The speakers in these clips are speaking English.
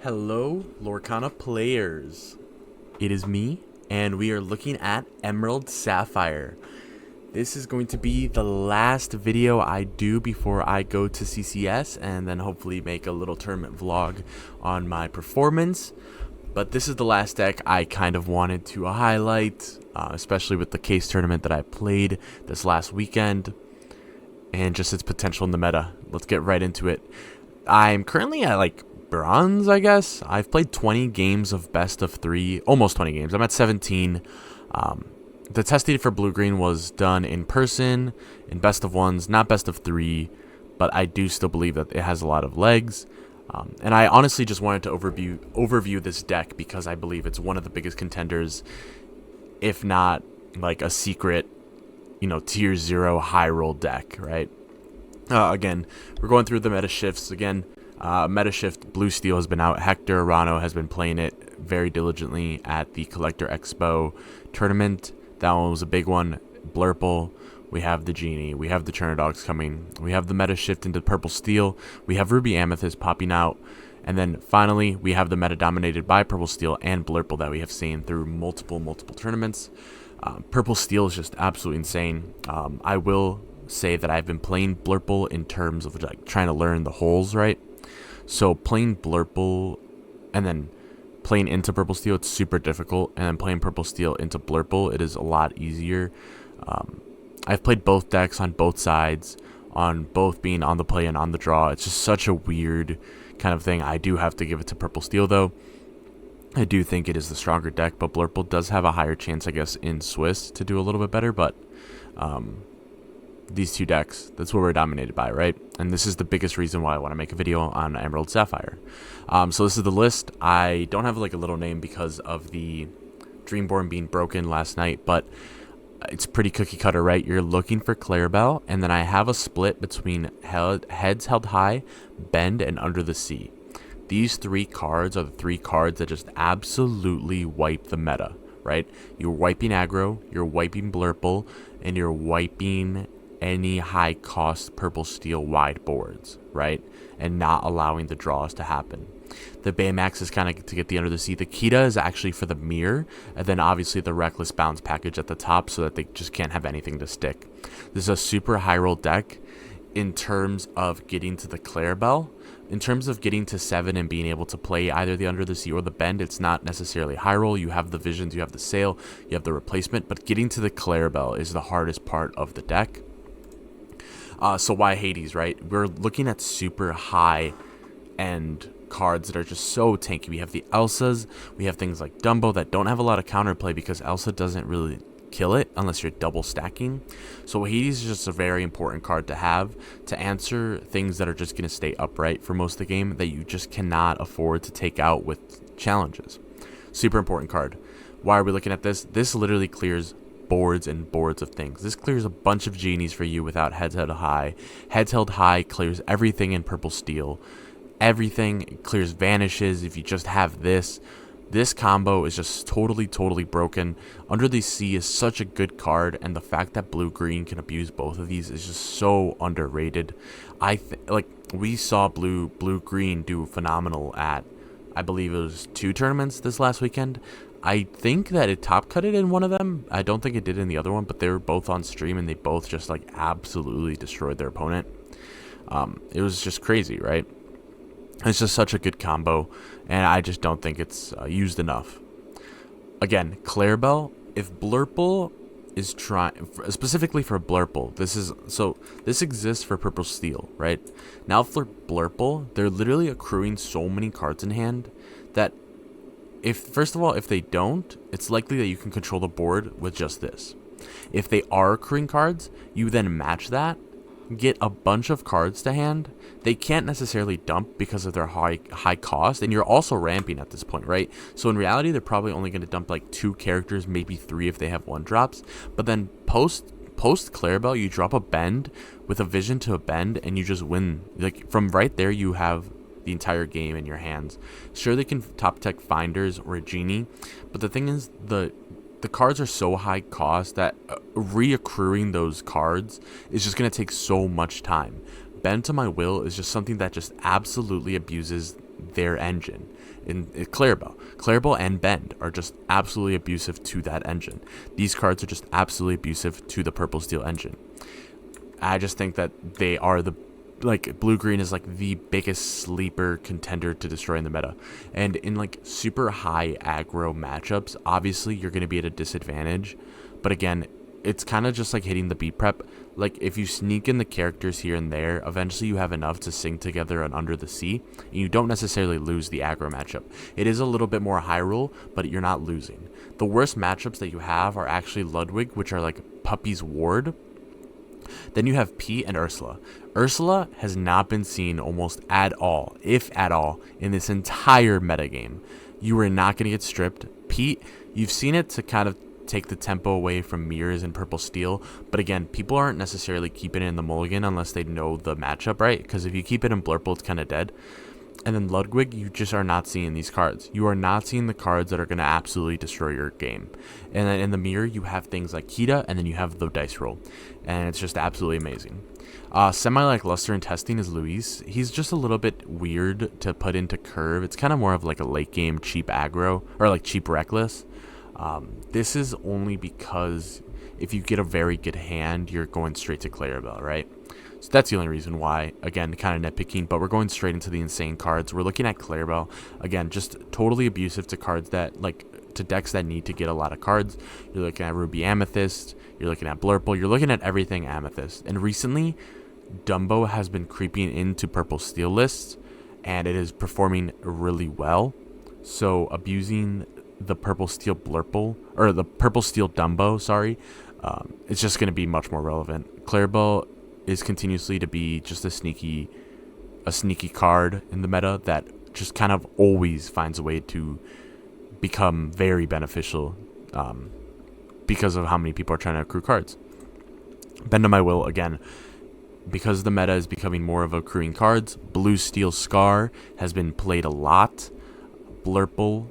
Hello, Lorcana players. It is me, and we are looking at Emerald Sapphire. This is going to be the last video I do before I go to CCS, and then hopefully make a little tournament vlog on my performance. But this is the last deck I kind of wanted to highlight, especially with the case tournament that I played this last weekend, and just its potential in the meta. Let's get right into it. I'm currently at bronze, I guess. I've played 20 games of best of 3, almost 20 games. I'm at 17. The testing for blue-green was done in person, in best of 1s, not best of 3, but I do still believe that it has a lot of legs. And I honestly just wanted to overview this deck because I believe it's one of the biggest contenders, if not like a secret, tier 0 high roll deck, right? Again, we're going through the meta shifts again. Meta shift Blue Steel has been out. Hector Arano has been playing it very diligently at the Collector Expo tournament. That one was a big one. Blurple. We have the Genie. We have the Chernodogs coming. We have the meta shift into Purple Steel. We have Ruby Amethyst popping out. And then finally, we have the meta dominated by Purple Steel and Blurple that we have seen through multiple tournaments. Purple Steel is just absolutely insane. I will say that I've been playing Blurple in terms of trying to learn the holes, right? So playing Blurple and then playing into Purple Steel, it's super difficult. And then playing Purple Steel into Blurple, it is a lot easier. I've played both decks on both sides, on both being on the play and on the draw. It's just such a weird kind of thing. I do have to give it to Purple Steel, though. I do think it is the stronger deck, but Blurple does have a higher chance, I guess, in Swiss to do a little bit better. But these two decks, that's what we're dominated by, right? And this is the biggest reason why I want to make a video on Emerald Sapphire. So this is the list. I don't have a little name because of the Dreamborn being broken last night, but it's pretty cookie cutter, right? You're looking for Clara Bell, and then I have a split between Heads Held High, Bend, and Under the Sea. These three cards are the three cards that just absolutely wipe the meta, right? You're wiping aggro, you're wiping Blurple, and you're wiping any high cost Purple Steel wide boards, right? And not allowing the draws to happen. The Baymax is kind of to get the Under the Sea. The Kita is actually for the mirror, and then obviously the Reckless Bounce package at the top so that they just can't have anything to stick. This is a super high roll deck in terms of getting to the Clara Bell. In terms of getting to 7 and being able to play either the Under the Sea or the Bend, it's not necessarily high roll. You have the Visions, you have the Sail, you have the Replacement, but getting to the Clara Bell is the hardest part of the deck. So why Hades, right? We're looking at super high end cards that are just so tanky. We have the Elsas, we have things like Dumbo that don't have a lot of counterplay because Elsa doesn't really kill it unless you're double stacking. So Hades is just a very important card to have to answer things that are just going to stay upright for most of the game that you just cannot afford to take out with challenges. Super important card. Why are we looking at this? This literally clears boards and boards of things. This clears a bunch of Genies for you without Heads Held High. Heads Held High clears everything in Purple Steel. Everything clears vanishes if you just have this. This combo is just totally broken. Under the Sea is such a good card, and the fact that blue-green can abuse both of these is just so underrated. We saw blue-green do phenomenal at, I believe it was 2 tournaments this last weekend. I think that it top cut it in one of them. I don't think it did in the other one, but they were both on stream and they both just absolutely destroyed their opponent. It was just crazy, right? It's just such a good combo, and I just don't think it's used enough. Again, Clara Bell, if Blurple is trying, specifically for Blurple, this exists for Purple Steel, right? Now for Blurple, they're literally accruing so many cards in hand that first of all, if they don't, it's likely that you can control the board with just this. If they are accruing cards, you then match that, get a bunch of cards to hand. They can't necessarily dump because of their high cost, and you're also ramping at this point, right? So in reality, they're probably only going to dump 2 characters, maybe 3 if they have 1-drops. But then post Clara Bell, you drop a Bend with a Vision to a Bend, and you just win. From right there, you have the entire game in your hands. Sure, they can top tech Finders or a Genie, but the thing is, the cards are so high cost that reaccruing those cards is just going to take so much time. Bend to My Will is just something that just absolutely abuses their engine. In Clara Bell. Clara Bell and Bend are just absolutely abusive to that engine. These cards are just absolutely abusive to the purple steel engine. I just think that they are blue green is like the biggest sleeper contender to destroy in the meta. And in like super high aggro matchups, obviously you're going to be at a disadvantage. But again, it's kind of just like hitting the beat prep. Like if you sneak in the characters here and there, eventually you have enough to sing together and under the sea, and you don't necessarily lose the aggro matchup. It is a little bit more high roll, but you're not losing. The worst matchups that you have are actually Ludwig, which are like Puppy's Ward. Then you have Pete and Ursula. Ursula has not been seen almost at all, if at all, in this entire metagame. You are not going to get stripped. Pete, you've seen it to kind of take the tempo away from mirrors and purple steel, but again, people aren't necessarily keeping it in the Mulligan unless they know the matchup, right? Because if you keep it in Blurple, it's kind of dead. And then Ludwig, you just are not seeing these cards. You are not seeing the cards that are going to absolutely destroy your game. And then in the mirror, you have things like Kita, and then you have the dice roll, and it's just absolutely amazing. Semi-lackluster in testing is Luis. He's just a little bit weird to put into curve. It's kind of more of like a late game cheap aggro, or like cheap reckless. This is only because if you get a very good hand, you're going straight to Clara Bell, right? So that's the only reason why. Again, kind of nitpicking, but we're going straight into the insane cards. We're looking at Clara Bell. Again, just totally abusive to cards that, like, to decks that need to get a lot of cards. You're looking at Ruby Amethyst. You're looking at Blurple. You're looking at everything Amethyst. And recently, Dumbo has been creeping into purple steel lists, and it is performing really well. So abusing the purple steel Blurple, or the purple steel Dumbo, sorry, it's just going to be much more relevant. Clara Bell is continuously to be just a sneaky card in the meta that just kind of always finds a way to become very beneficial because of how many people are trying to accrue cards. Bend to My Will, again, because the meta is becoming more of accruing cards. Blue Steel Scar has been played a lot. Blurple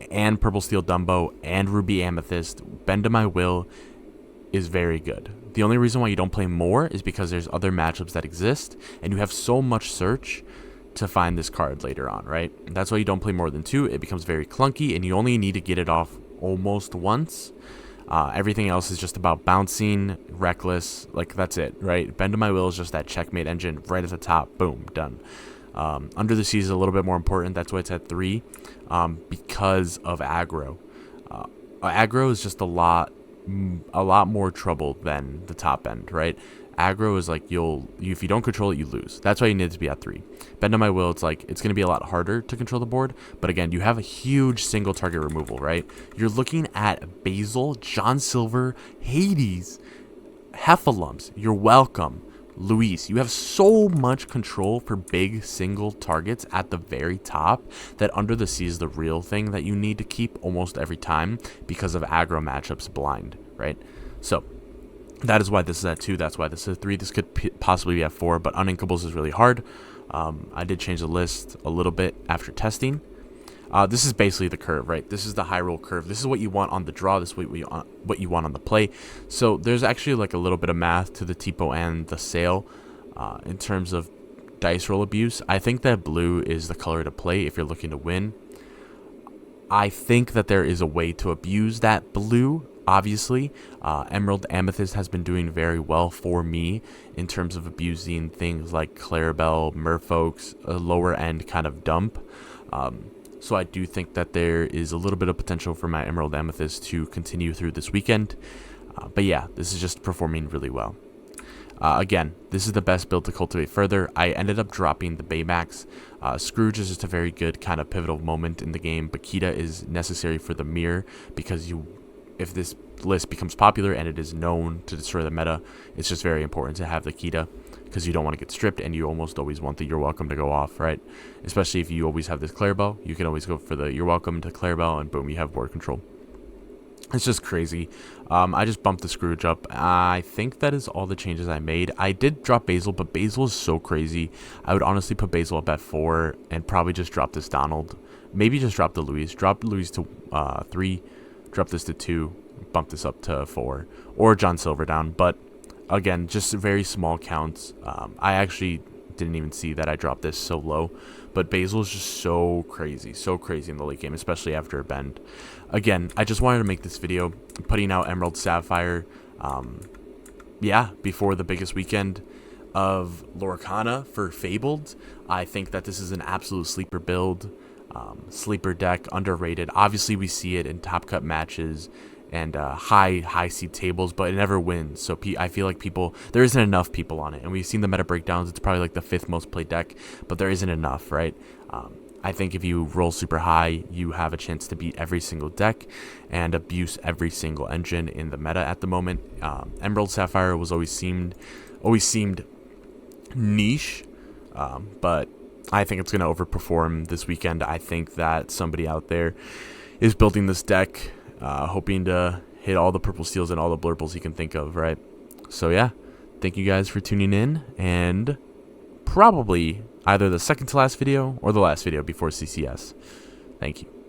and Purple Steel Dumbo and Ruby Amethyst. Bend to My Will is very good. The only reason why you don't play more is because there's other matchups that exist, and you have so much search to find this card later on, right? That's why you don't play more than 2. It becomes very clunky, and you only need to get it off almost once. Everything else is just about bouncing, reckless, like that's it, right? Bend to My Will is just that checkmate engine right at the top. Boom, done. Under the Sea is a little bit more important. That's why it's at 3, because of aggro. Aggro is just a lot more trouble than the top end, right? Aggro is like if you don't control it, you lose. That's why you need it to be at 3. Bend to My Will, it's like it's going to be a lot harder to control the board, but again, you have a huge single target removal, right? You're looking at Basil, John Silver, Hades, Heffalumps. You're welcome. Luis, you have so much control for big single targets at the very top that Under the Sea is the real thing that you need to keep almost every time because of aggro matchups blind, right? So that is why this is at 2. That's why this is at 3. This could possibly be at 4, but Uninkables is really hard. I did change the list a little bit after testing. This is basically the curve, right? This is the high roll curve. This is what you want on the draw. This is what you want on the play. So there's actually like a little bit of math to the TPO and the sale in terms of dice roll abuse. I think that blue is the color to play if you're looking to win. I think that there is a way to abuse that blue. Obviously, Emerald Amethyst has been doing very well for me in terms of abusing things like Clara Bell, Merfolk's, a lower end kind of dump. So I do think that there is a little bit of potential for my Emerald Amethyst to continue through this weekend. But yeah, this is just performing really well. Again, this is the best build to cultivate further. I ended up dropping the Baymax. Scrooge is just a very good kind of pivotal moment in the game. But Kita is necessary for the mirror because if this list becomes popular and it is known to destroy the meta, it's just very important to have the Kita because you don't want to get stripped and you almost always want the You're Welcome to go off, right? Especially if you always have this Clara Bell, you can always go for the You're Welcome to Clara Bell and boom, you have board control. It's just crazy. I just bumped the Scrooge up. I think that is all the changes I made. I did drop Basil, but Basil is so crazy. I would honestly put Basil up at 4 and probably just drop this Donald. Maybe just drop the Louise. Drop Louise to 3. Drop this to 2. Bump this up to 4. Or John Silver down. But again, just very small counts. I actually didn't even see that I dropped this so low. But Basil is just so crazy in the late game, especially after a bend. Again, I just wanted to make this video, putting out Emerald Sapphire, before the biggest weekend of Lorcana for Fabled. I think that this is an absolute sleeper build, sleeper deck, underrated. Obviously, we see it in top cut matches and high seed tables, but it never wins. So I feel like there isn't enough people on it, and we've seen the meta breakdowns. It's probably like the 5th most played deck, but there isn't enough, right? I think if you roll super high, you have a chance to beat every single deck and abuse every single engine in the meta at the moment. Emerald Sapphire always seemed niche, but I think it's going to overperform this weekend. I think that somebody out there is building this deck, hoping to hit all the purple steals and all the blurples he can think of, right? So yeah, thank you guys for tuning in, and probably either the second to last video or the last video before CCS. Thank you.